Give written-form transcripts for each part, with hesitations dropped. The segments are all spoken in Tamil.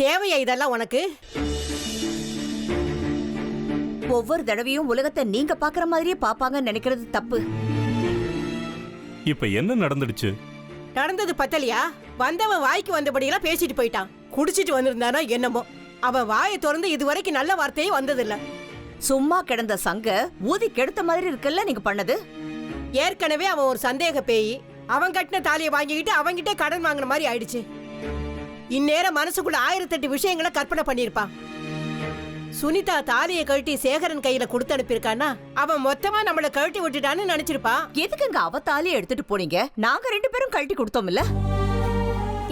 தேவையா இதெல்லாம் உனக்கு? ஒவ்வொரு தடவையும் உலகத்தை நீங்க பாக்குற மாதிரியே பாப்பாங்கன்னு நினைக்கிறது தப்பு. இப்ப என்ன நடந்துடுச்சு? நடந்தது பத்தலையா? வந்தவன் வாய்க்கு வந்தபடியெல்லாம் பேசிட்டு போயிட்டான். குடிச்சிட்டு வந்திருந்தானா என்னமோ, அவன் வாயை திறந்து இதுவரைக்கும் நல்ல வார்த்தையே வந்ததில்ல. சும்மா கிடந்த சங்க ஊதி கெடுத்த மாதிரி இருக்குல்ல நீங்க பண்ணது. ஏற்கனவே அவன் ஒரு சந்தேக பேய். அவன் கட்டின தாலியை வாங்கிக்கிட்டு அவன்கிட்ட கடன் வாங்கின மாதிரி ஆயிடுச்சு. இந்நேரம் மனசுக்குள்ள 1008 விஷயங்களை கற்பனை பண்ணிருப்பான். சுனிதா தாலியை கழட்டி சேகரன் கையில கொடுத்து அனுப்பியிருக்கானா, அவன் மொத்தமா நம்மள கழட்டி விட்டுட்டான்னு நினைச்சிருப்பான். எதுக்குங்க அவ தாலியை எடுத்துட்டு போனீங்க? நாங்க 2 பேரும் கழட்டி கொடுத்தோம் இல்ல.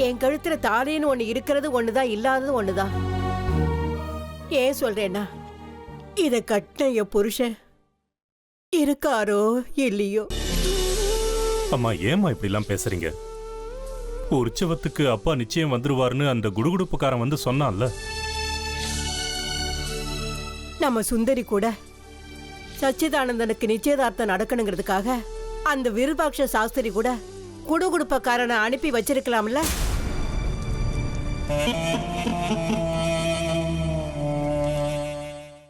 என் கழுத்துல தாலின்னு ஒண்ணு இருக்கிறது ஒண்ணுதான், இல்லாதது ஒண்ணுதான். ஏன் சொல்றேன்னா, இத கட்டின என் புருஷன் இருக்காரோ இல்லையோ. அம்மா ஏமா இப்படி எல்லாம் பேசுறீங்க? உற்சவத்துக்கு அப்பா நிச்சயம் வந்துருவாருன்னு அந்த குடுகுடுப்புக்காரன் வந்து சொன்னான்ல. நம்ம சுந்தரி கூட சச்சிதானந்தனுக்கு நிச்சயதார்த்தம் நடக்கணுங்கிறதுக்காக அந்த விருபாட்ச சாஸ்திரி கூட குடுகுடுப்பக்காரனை அனுப்பி வச்சிருக்கலாம்ல.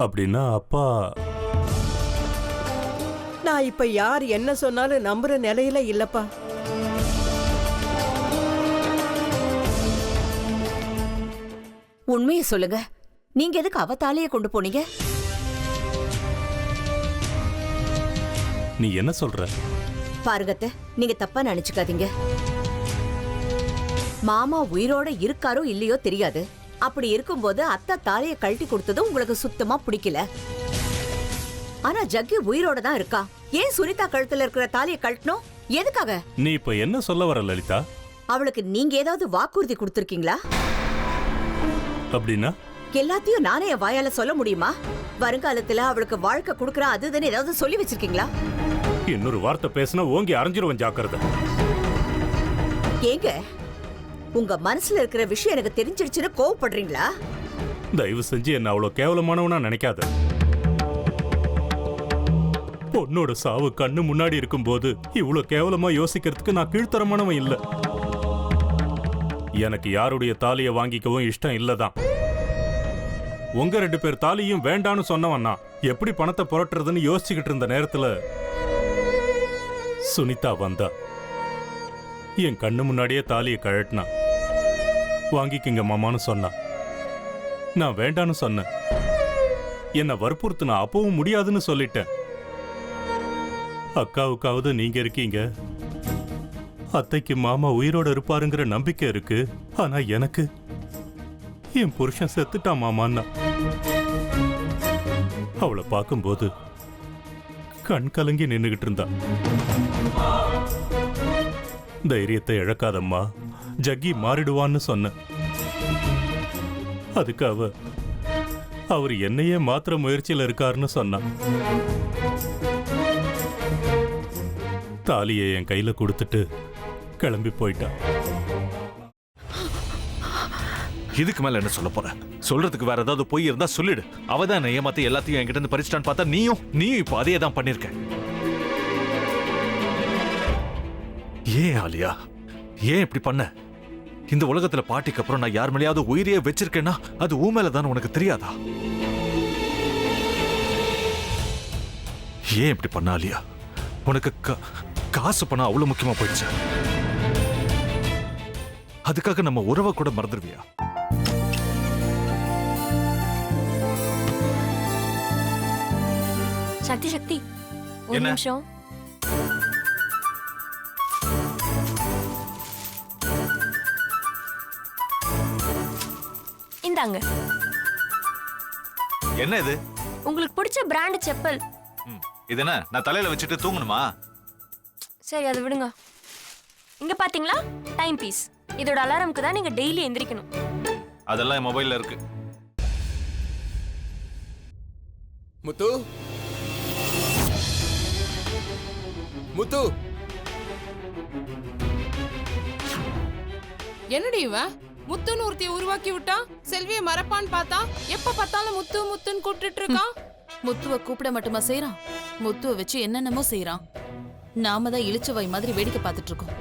அப்படின்னா அப்பா... நான் இப்ப யார் என்ன சொன்னாலும் நம்புற நிலையில இல்லப்பா. உண்மையை சொல்லுங்க, நீங்க எதுக்கு அவ தாலியை கொண்டு போனீங்க? நீ என்ன சொல்ற? பாருங்கத்த, நீங்க தப்பா நினைச்சுக்காதீங்க. மாமா உயிரோட இருக்காரோ இல்லையோ தெரியாது. அப்படி இருக்கும்போது அத்தை தாலியை கழட்டி கொடுத்தது உங்களுக்கு சுத்தமா பிடிக்கல. ஆனா ஜக்கி உயிரோட தான் இருக்கா. ஏன் சுனிதா கழுத்துல இருக்கிற தாலியை கழட்டணும்? எதுக்காக? நீ இப்ப என்ன சொல்ல வர லலிதா? அவளுக்கு நீங்க ஏதாவது வாக்குறுதி கொடுத்திருக்கீங்களா? அப்படின்னா எல்லாத்தையும் நானே என் வாயால சொல்ல முடியுமா? வருங்காலத்துல அவளுக்கு வாழ்க்கை கொடுக்கற அதுன்னு ஏதாவது சொல்லி வச்சிருக்கீங்களா? இன்னொரு வார்த்தை பேசினா ஓங்கி அரைஞ்சிருவன், ஜாக்கிரதை. ஏங்க, உங்க மனசுல இருக்கிற விஷயம் எனக்கு தெரிஞ்சிருச்சுன்னு கோவப்படுறீங்களா? தயவு செஞ்சு என்ன அவ்வளவு கேவலமானவனா நினைக்காத. பொண்ணோட சாவு கண்ணு முன்னாடி இருக்கும்போது இவ்வளவு கேவலமா யோசிக்கிறதுக்கு நான் கீழ்த்தரமானவன் இல்ல. எனக்கு யாருடைய தாலியை வாங்கிக்கவும் இஷ்டம் இல்லதான். உங்க 2 பேர் தாலியும் வேண்டான்னு சொன்னவன்னா எப்படி பணத்தை புரட்டுறதுன்னு யோசிச்சுக்கிட்டு இருந்த நேரத்துல சுனிதா வந்தா. என் கண்ணு முன்னாடியே தாலியை கழட்டினா. வாங்கிக்கிங்க மாமான்னு சொன்னா. நான் வேண்டான்னு சொன்னேன். என்னை வற்புறுத்தினா அப்பவும் முடியாதுன்னு சொல்லிட்டேன். அக்காவுக்காவது நீங்க இருக்கீங்க. அத்தைக்கு மாமா உயிரோட இருப்பாருங்கிற நம்பிக்கை இருக்கு. ஆனா எனக்கு என் புருஷன் செத்துட்டான் மாமான்னா. அவளை பார்க்கும்போது கண் கலங்கி நின்னுகிட்டு இருந்தா. தைரியத்தை இழக்காதம்மா, ஜக்கி மாறிடுவான்னு சொன்ன. அதுக்கு அவர் என்னையே மாத்திர முயற்சியில் இருக்காருன்னு சொன்னான். தாலியை என் கையில கொடுத்துட்டு கிளம்பி போயிட்டான். இதுக்கு மேல என்ன சொல்ல போற? சொல்றதுக்கு வேற ஏதாவது போய் இருந்தா சொல்லிடு. அவதான் ஏமாத்தி எல்லாத்தையும் என்கிட்ட இருந்து பறிச்சிட்டான்னு பார்த்தா நீயும் இப்ப அதே தான் பண்ணிருக்க. ஏன் ஆலியா, ஏன் இப்படி பண்ண? இந்த உலகத்துல பாட்டிக்கு அப்புறம் நான் யார் மேலேயாவது உயிரையே வச்சிருக்கேன்னா அது ஊ மேலதான் உனக்கு தெரியாதா? ஏன் இப்படி பண்ண ஆலியா? உனக்கு காசு பணம் அவ்வளவு முக்கியமா போயிடுச்சு. அதுக்காக நம்ம உறவை கூட மறந்துடுவியா? சக்தி சக்தி, ஒரு நிமிஷம். இந்தாங்க. என்ன இது? உங்களுக்கு பிடிச்ச பிராண்ட் செப்பல். இது என்ன நான் தலையில வச்சுட்டு தூங்கணுமா? சரி, அதை விடுங்க. இங்க பாத்தீங்களா, டைம் பீஸ். இதோட அலாரம்க்கு தான் நீங்க டெய்லி எந்திரிக்கணும். அதெல்லாம் என் மொபைல்ல இருக்கு. முத்து, முத்து, என்னடி இவன் முத்துன்னு ஒருத்திய உருவாக்கி விட்டான். செல்வியை மறப்பான்னு பார்த்தா எப்ப பார்த்தாலும் முத்து முத்துன்னு கூப்பிட்டு இருக்கான். முத்துவ கூப்பிட மட்டுமா செய்யறான், முத்துவ வச்சு என்னென்னமோ செய்யறான். நாம தான் இழிச்சவாய் மாதிரி வேடிக்கை பார்த்துட்டு இருக்கோம்.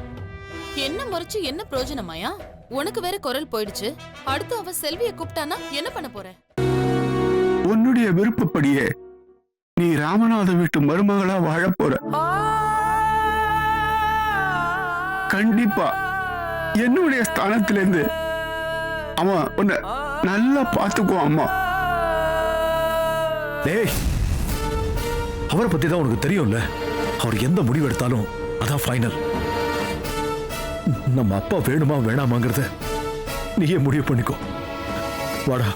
என்ன முறைச்சு என்ன பிரயோஜனமாயா? உனக்கு வேற குரல் போயிடுச்சு. அடுத்து அவ செல்விய கூப்பிட்டானா என்ன பண்ண போற? உன்னுடைய விருப்பப்படியே நீ ராமநாத வீட்டு மருமகளா வாழ போற. கண்டிப்பா என்னுடைய ஸ்தானத்திலிருந்து அவன் உன்னை நல்லா பார்த்துக்குவான் அம்மா. டேய், அவரை பத்தி தான் உனக்கு தெரியும்ல. அவர் எந்த முடிவு எடுத்தாலும் அதான் ஃபைனல். நம்ம அப்பா வேணுமா வேணாமாங்கிறத நீயே முடிவு பண்ணிக்கோ. வாடா.